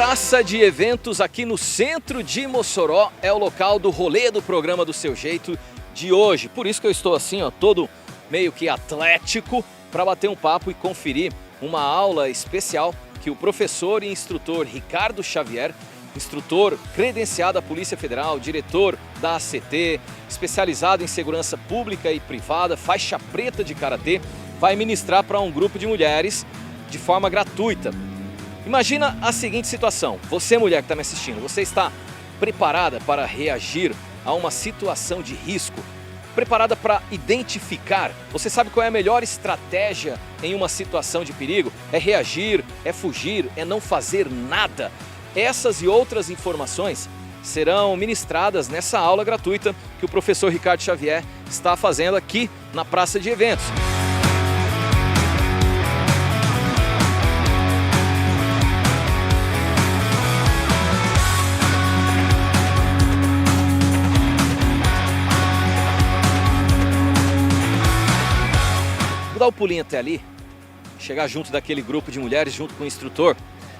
praça de eventos aqui no centro de Mossoró é o local do rolê do programa do Seu Jeito de hoje. Por isso que eu estou assim, ó, todo meio que atlético, para bater um papo e conferir uma aula especial que o professor e instrutor Ricardo Xavier, instrutor credenciado da Polícia Federal, diretor da ACT, especializado em segurança pública e privada, faixa preta de karatê, vai ministrar para um grupo de mulheres de forma gratuita. Imagina a seguinte situação: você, mulher que está me assistindo, você está preparada para reagir a uma situação de risco? Preparada para identificar? Você sabe qual é a melhor estratégia em uma situação de perigo? É reagir, é fugir, é não fazer nada. Essas e outras informações serão ministradas nessa aula gratuita que o professor Ricardo Xavier está fazendo aqui na Praça de Eventos. Dar o pulinho até ali, chegar junto daquele grupo de mulheres, junto com o instrutor,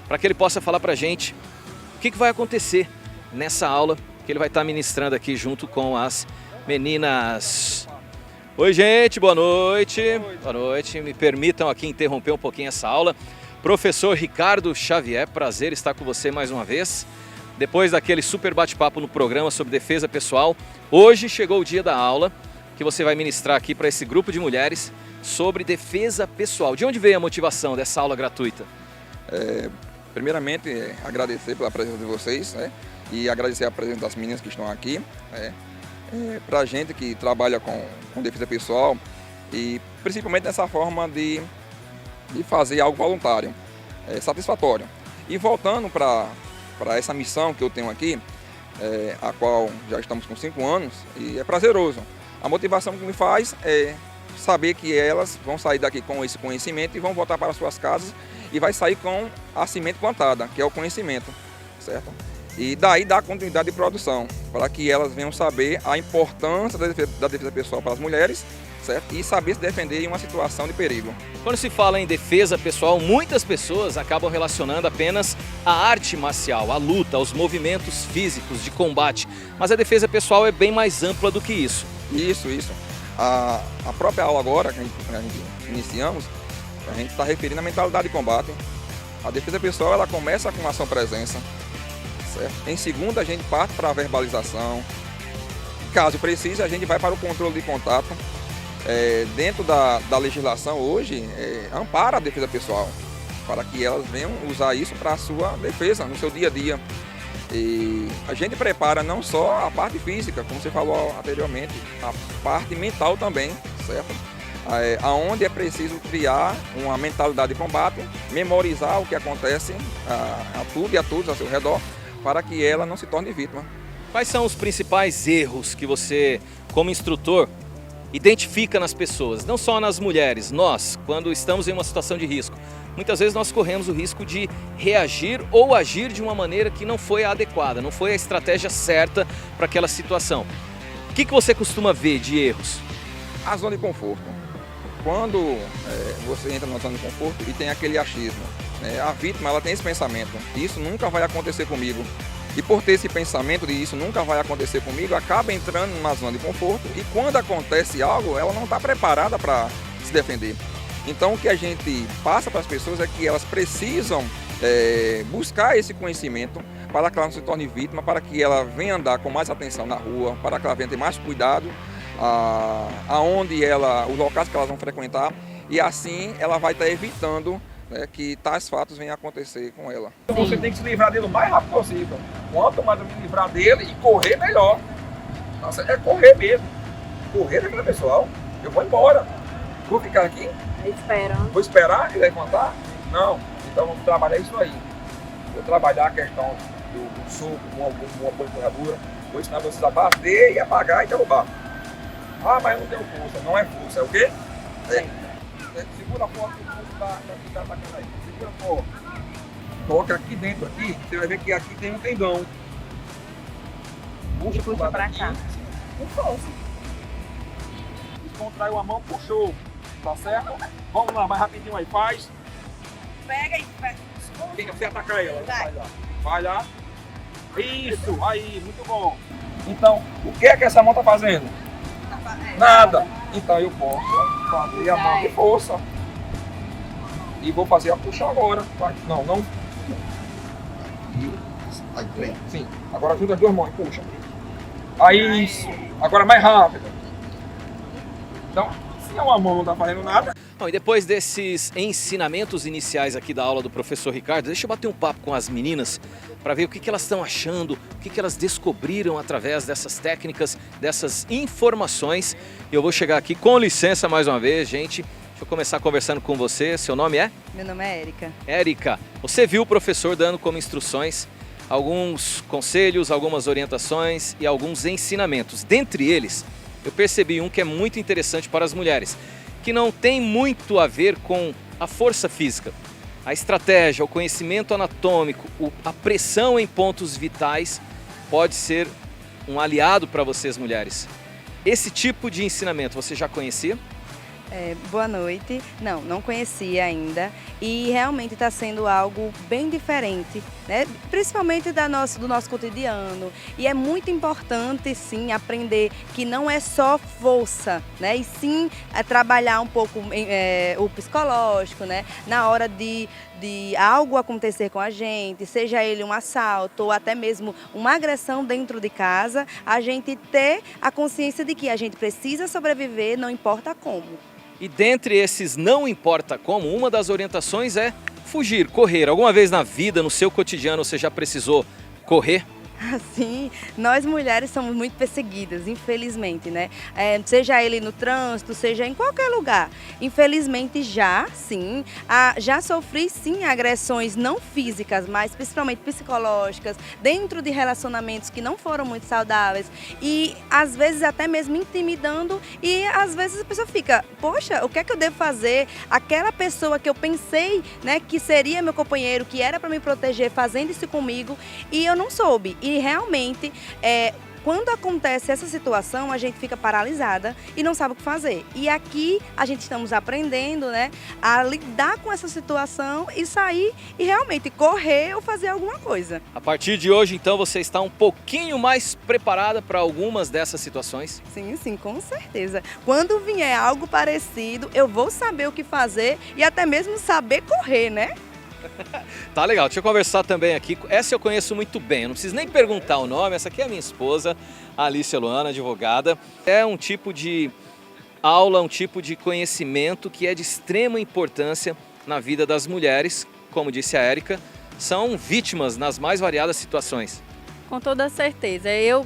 para que ele possa falar para a gente o que vai acontecer nessa aula que ele vai estar ministrando aqui junto com as meninas. Oi, gente, boa noite. Boa noite. Me permitam aqui interromper um pouquinho essa aula. Professor Ricardo Xavier, prazer estar com você mais uma vez. Depois daquele super bate-papo no programa sobre defesa pessoal, hoje chegou o dia da aula que você vai ministrar aqui para esse grupo de mulheres sobre defesa pessoal. De onde veio a motivação dessa aula gratuita? Primeiramente, agradecer pela presença de vocês, né? E agradecer a presença das meninas que estão aqui. Para a gente que trabalha com defesa pessoal e principalmente nessa forma de fazer algo voluntário, satisfatório. E voltando para essa missão que eu tenho aqui, a qual já estamos com 5 anos, e é prazeroso. A motivação que me faz é saber que elas vão sair daqui com esse conhecimento e vão voltar para suas casas e vai sair com a semente plantada, que é o conhecimento, certo? E daí dá continuidade de produção, para que elas venham saber a importância da defesa pessoal para as mulheres, certo? E saber se defender em uma situação de perigo. Quando se fala em defesa pessoal, muitas pessoas acabam relacionando apenas a arte marcial, a luta, os movimentos físicos de combate. Mas a defesa pessoal é bem mais ampla do que isso. Isso. A própria aula agora, que a gente iniciamos, a gente está referindo à mentalidade de combate. A defesa pessoal ela começa com ação-presença, certo? Em segundo, a gente parte para a verbalização. Caso precise, a gente vai para o controle de contato. Dentro da legislação hoje, ampara a defesa pessoal, para que elas venham usar isso para a sua defesa, no seu dia a dia. E a gente prepara não só a parte física, como você falou anteriormente, a parte mental também, certo? Aonde é preciso criar uma mentalidade de combate, memorizar o que acontece a tudo e a todos ao seu redor, para que ela não se torne vítima. Quais são os principais erros que você, como instrutor, identifica nas pessoas, não só nas mulheres? Nós, quando estamos em uma situação de risco, muitas vezes nós corremos o risco de reagir ou agir de uma maneira que não foi a adequada, não foi a estratégia certa para aquela situação. O que você costuma ver de erros? A zona de conforto. Quando você entra na zona de conforto e tem aquele achismo, a vítima ela tem esse pensamento: isso nunca vai acontecer comigo. E por ter esse pensamento de isso nunca vai acontecer comigo, acaba entrando numa zona de conforto e quando acontece algo, ela não está preparada para se defender. Então o que a gente passa para as pessoas é que elas precisam buscar esse conhecimento para que ela não se torne vítima, para que ela venha andar com mais atenção na rua, para que ela venha ter mais cuidado os locais que elas vão frequentar, e assim ela vai estar evitando que tais fatos venham acontecer com ela. Você tem que se livrar dele o mais rápido possível. Quanto mais eu me livrar dele e correr, melhor. Nossa, é correr mesmo. Correr é vida pessoal. Eu vou embora. Vou ficar aqui? Esperando. Vou esperar ele levantar? Não. Então vamos trabalhar isso aí. Vou trabalhar a questão do soco, uma boa empurradura. Vou ensinar vocês a bater e apagar e derrubar. Ah, mas eu não tenho força. Não é força. É o quê? Segura forte que o pulso está atacando aí. Segura forte. Toca aqui dentro, aqui, você vai ver que aqui tem um tendão. Puxa pra cá. Com força. Contraiu a mão, puxou. Tá certo? Vamos lá, mais rapidinho aí. Faz. Pega e pega. Quem quer você atacar ela? Vai. Vai lá. Vai lá. Isso, aí, muito bom. Então, o que é que essa mão tá fazendo? Nada. Então eu posso fazer a mão de força. E vou fazer a puxa agora. Vai. Não, não. Sim. Agora junta as duas mãos e puxa. Aí isso. Agora mais rápido. Então, se uma mão não tá fazendo nada. Bom, e depois desses ensinamentos iniciais aqui da aula do professor Ricardo, deixa eu bater um papo com as meninas para ver o que elas estão achando, o que elas descobriram através dessas técnicas, dessas informações. Eu vou chegar aqui, com licença mais uma vez, gente. Deixa eu começar conversando com você. Seu nome é? Meu nome é Érica. Érica, você viu o professor dando como instruções alguns conselhos, algumas orientações e alguns ensinamentos. Dentre eles, eu percebi um que é muito interessante para as mulheres, que não tem muito a ver com a força física. A estratégia, o conhecimento anatômico, a pressão em pontos vitais pode ser um aliado para vocês mulheres. Esse tipo de ensinamento você já conhecia? Boa noite. Não conhecia ainda e realmente está sendo algo bem diferente, né? Principalmente do nosso cotidiano. E é muito importante, sim, aprender que não é só força, né? E sim trabalhar um pouco o psicológico, né? Na hora de algo acontecer com a gente, seja ele um assalto ou até mesmo uma agressão dentro de casa, a gente ter a consciência de que a gente precisa sobreviver, não importa como. E dentre esses não importa como, uma das orientações é fugir, correr. Alguma vez na vida, no seu cotidiano, você já precisou correr? Sim, nós mulheres somos muito perseguidas, infelizmente, né? Seja ele no trânsito, seja em qualquer lugar. Infelizmente já sofri sim agressões não físicas, mas principalmente psicológicas, dentro de relacionamentos que não foram muito saudáveis e às vezes até mesmo intimidando e às vezes a pessoa fica, poxa, o que é que eu devo fazer? Aquela pessoa que eu pensei, né, que seria meu companheiro, que era para me proteger, fazendo isso comigo e eu não soube. E realmente, quando acontece essa situação, a gente fica paralisada e não sabe o que fazer. E aqui a gente estamos aprendendo, né, a lidar com essa situação e sair e realmente correr ou fazer alguma coisa. A partir de hoje, então, você está um pouquinho mais preparada para algumas dessas situações? Sim, com certeza. Quando vier algo parecido, eu vou saber o que fazer e até mesmo saber correr, né? Tá legal, deixa eu conversar também aqui. Essa eu conheço muito bem, eu não preciso nem perguntar o nome. Essa aqui é a minha esposa, a Alicia Luana, advogada. É um tipo de aula, um tipo de conhecimento que é de extrema importância na vida das mulheres. Como disse a Érica, são vítimas nas mais variadas situações. Com toda certeza. Eu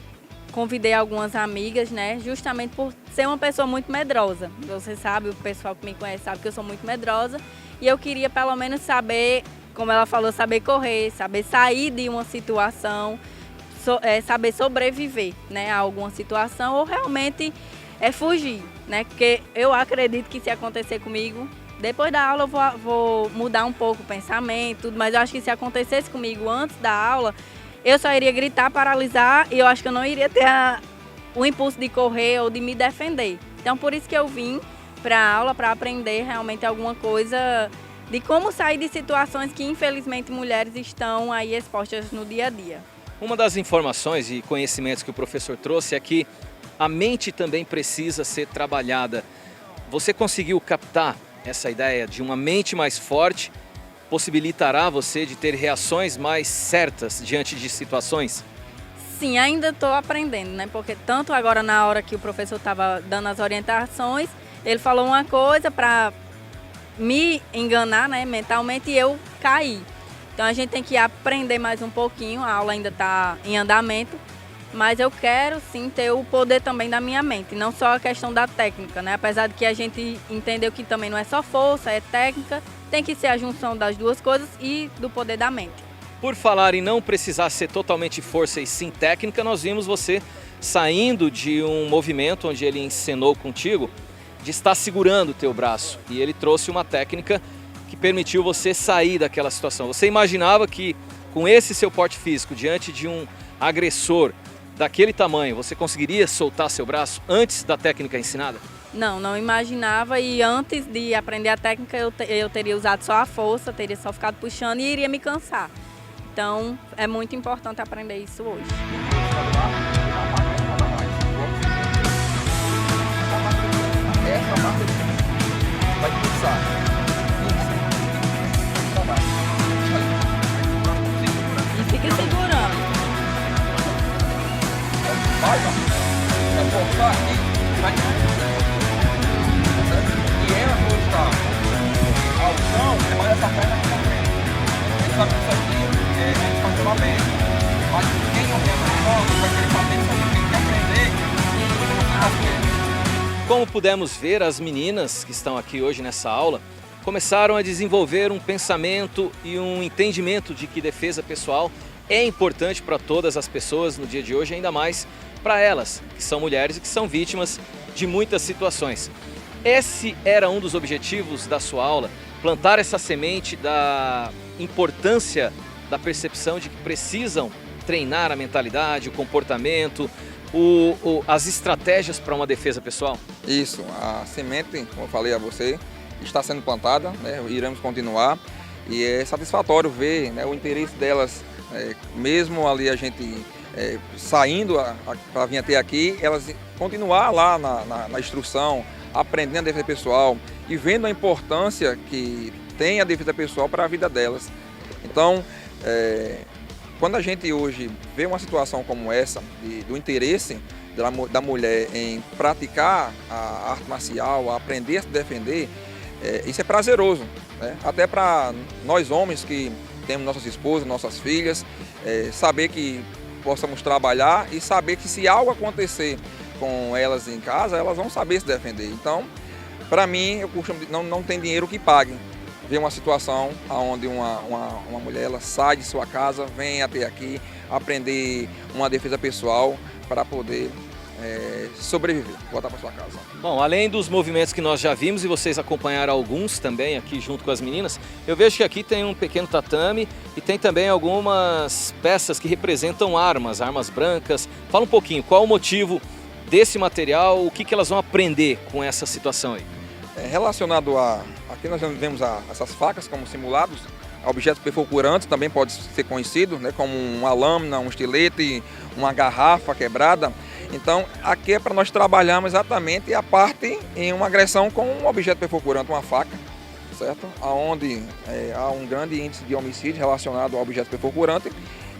convidei algumas amigas, né, justamente por ser uma pessoa muito medrosa. Você sabe, o pessoal que me conhece sabe que eu sou muito medrosa. E eu queria pelo menos saber, como ela falou, saber correr, saber sair de uma situação, saber sobreviver, né, a alguma situação ou realmente fugir, né? Porque eu acredito que se acontecer comigo, depois da aula eu vou mudar um pouco o pensamento, mas eu acho que se acontecesse comigo antes da aula, eu só iria gritar, paralisar e eu acho que eu não iria ter o impulso de correr ou de me defender. Então por isso que eu vim para a aula, para aprender realmente alguma coisa de como sair de situações que infelizmente mulheres estão aí expostas no dia a dia. Uma das informações e conhecimentos que o professor trouxe é que a mente também precisa ser trabalhada. Você conseguiu captar essa ideia de uma mente mais forte? Possibilitará você de ter reações mais certas diante de situações? Sim, ainda estou aprendendo, né? Porque tanto agora na hora que o professor estava dando as orientações, ele falou uma coisa para me enganar, né, mentalmente, e eu caí. Então a gente tem que aprender mais um pouquinho, a aula ainda está em andamento, mas eu quero sim ter o poder também da minha mente, não só a questão da técnica, né? Apesar de que a gente entendeu que também não é só força, é técnica, tem que ser a junção das duas coisas e do poder da mente. Por falar em não precisar ser totalmente força e sim técnica, nós vimos você saindo de um movimento onde ele encenou contigo, de estar segurando o teu braço, e ele trouxe uma técnica que permitiu você sair daquela situação. Você imaginava que com esse seu porte físico, diante de um agressor daquele tamanho, você conseguiria soltar seu braço antes da técnica ensinada? Não imaginava, e antes de aprender a técnica eu teria usado só a força, teria só ficado puxando e iria me cansar. Então, é muito importante aprender isso hoje. Essa parte vai fixar. E fica segurando. Vai forçar aqui, vai. E ela quando está ao chão, é mais essa perna que está frente. Ele sabe que isso aqui é estacionamento. Mas quem não tem aprendizado vai querer fazer isso aqui, tem que aprender e fazer. Como pudemos ver, as meninas que estão aqui hoje nessa aula começaram a desenvolver um pensamento e um entendimento de que defesa pessoal é importante para todas as pessoas no dia de hoje, ainda mais para elas, que são mulheres e que são vítimas de muitas situações. Esse era um dos objetivos da sua aula, plantar essa semente da importância da percepção de que precisam treinar a mentalidade, o comportamento, as estratégias para uma defesa pessoal? Isso, a semente, como eu falei a você, está sendo plantada, né? Iremos continuar e é satisfatório ver, né, o interesse delas, mesmo ali a gente saindo para vir até aqui, elas continuar lá na instrução, aprendendo a defesa pessoal e vendo a importância que tem a defesa pessoal para a vida delas. Então, quando a gente hoje vê uma situação como essa, do interesse da mulher em praticar a arte marcial, a aprender a se defender, isso é prazeroso, né? Até para nós homens que temos nossas esposas, nossas filhas, saber que possamos trabalhar e saber que se algo acontecer com elas em casa, elas vão saber se defender. Então, para mim, eu costumo, não tem dinheiro que pague ver uma situação onde uma mulher ela sai de sua casa, vem até aqui aprender uma defesa pessoal para poder sobreviver, voltar para sua casa. Bom, além dos movimentos que nós já vimos e vocês acompanharam alguns também aqui junto com as meninas, eu vejo que aqui tem um pequeno tatame e tem também algumas peças que representam armas brancas. Fala um pouquinho, qual o motivo desse material, o que elas vão aprender com essa situação aí? Relacionado aqui nós vemos essas facas como simulados, objetos perfurantes também pode ser conhecido, né, como uma lâmina, um estilete, uma garrafa quebrada. Então aqui é para nós trabalharmos exatamente a parte em uma agressão com um objeto perfurante, uma faca, certo? Onde há um grande índice de homicídio relacionado ao objeto perfurante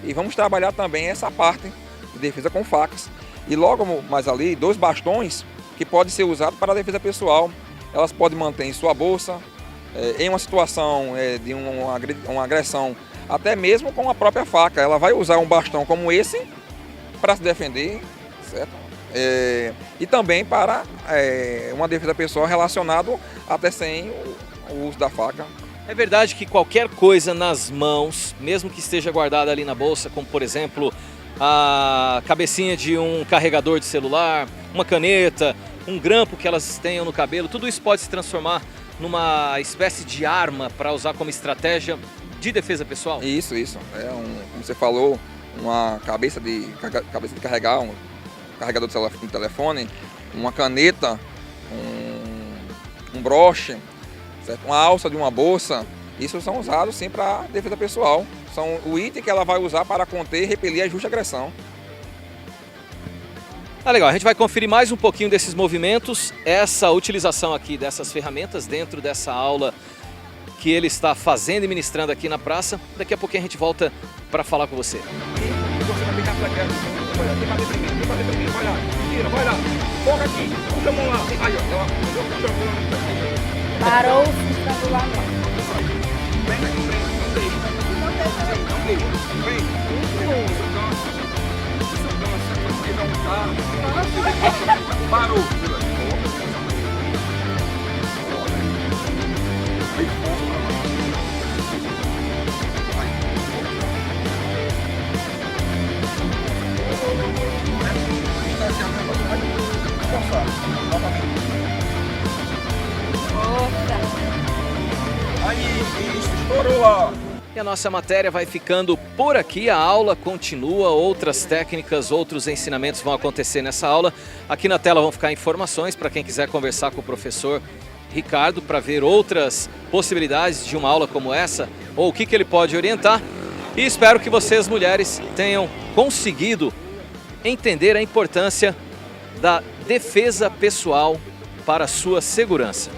e vamos trabalhar também essa parte de defesa com facas. E logo mais ali, 2 bastões que podem ser usados para a defesa pessoal. Elas podem manter em sua bolsa, em uma situação de uma agressão, até mesmo com a própria faca. Ela vai usar um bastão como esse para se defender, certo? E também para uma defesa pessoal relacionado até sem o uso da faca. É verdade que qualquer coisa nas mãos, mesmo que esteja guardada ali na bolsa, como por exemplo a cabecinha de um carregador de celular, uma caneta, um grampo que elas tenham no cabelo, tudo isso pode se transformar numa espécie de arma para usar como estratégia de defesa pessoal? Isso. Como você falou, uma cabeça de carregar, um carregador de telefone, uma caneta, um broche, certo? Uma alça de uma bolsa, isso são usados sim para defesa pessoal. São o item que ela vai usar para conter e repelir a injusta agressão. Ah, legal, a gente vai conferir mais um pouquinho desses movimentos, essa utilização aqui dessas ferramentas dentro dessa aula que ele está fazendo e ministrando aqui na praça. Daqui a pouquinho a gente volta para falar com você. Você vai pegar pra cá, quem bater primeiro, vai lá, tira, vai lá, foca aqui, puxa a mão lá, aí ó, puxa a mão lá. Parou o estrangulado. Vem aqui, parou. Aí, isso, estourou lá. E a nossa matéria vai ficando por aqui, a aula continua, outras técnicas, outros ensinamentos vão acontecer nessa aula. Aqui na tela vão ficar informações para quem quiser conversar com o professor Ricardo para ver outras possibilidades de uma aula como essa, ou o que ele pode orientar. E espero que vocês, mulheres, tenham conseguido entender a importância da defesa pessoal para a sua segurança.